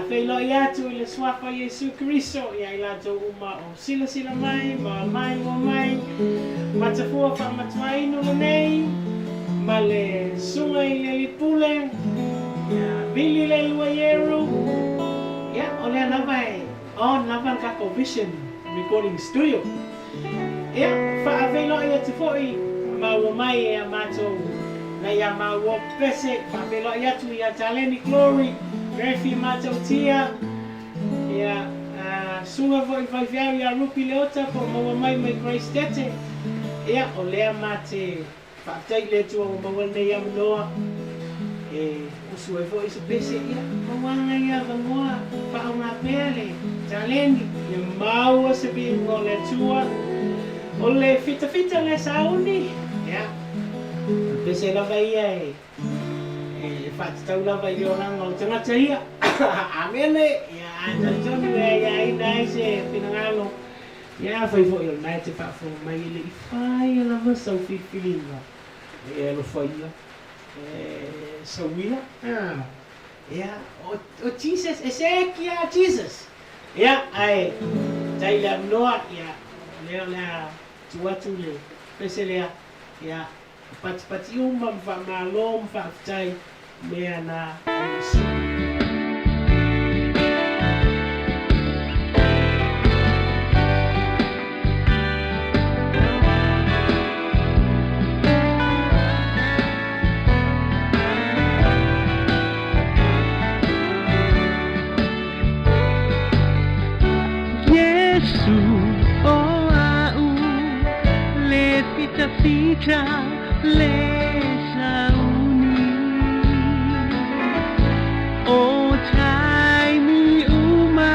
whaafeilo i atu i le suafa Iesu Kristo ia i latou uma o sila mai, ma mai mo mai, Matafua Faamatuainu lenei, ma le sunga i le lipule, ia Vili le lua Ieru, ia o lea lava e, o lava kako Vision Recording Studio. Ia, whaafeilo i atu fo'i, ma ua mai e a mātou, na ia ma ua pese, whaafeilo i atu i a Taleni Glory, Refi mātou tia, ia sunga vo i whaiwhiau i a Rupi Leota po maua mai mai Grace Tete. Ia o lea mā te whaatai le tua o maua nei am noa. Usu e vo i se pese ia, mawanga ia vangoa, whao ngā pēa le Taleni. Ia maua se bi o le tua, o le Fitafita le Sauni. Ia, pese lava ia e. Whaatau lava i o ranga o tangata ia. Amene, ia tonu e ia ina i se pinangalo. Ia whaifo i o nai te whaafo mai le i whai lava sau whiwhiringa. E alo whaia. Sauila. Ia, o Jesus, e se kia Jesus. Ia, ai, tai lea mnoa, ia, lea tuatu le, pese lea, ia, pati uma mwhamalo, mwhaafitai, mea na Yesu. Yesu, o au, le fitafita le Sauni. O taimi uma,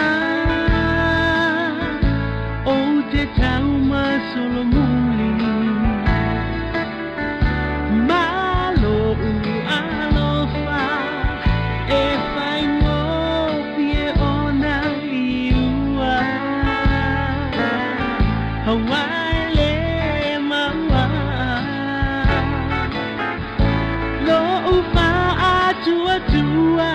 o te tauma solomuli. Malo alofa, e fai ngopie ona liua. Hawaii le maua, lo ufa atua tua.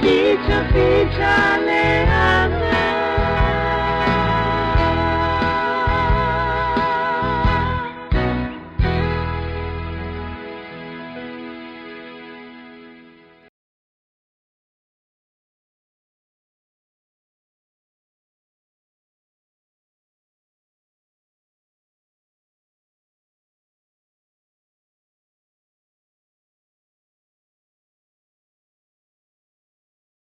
Fitafita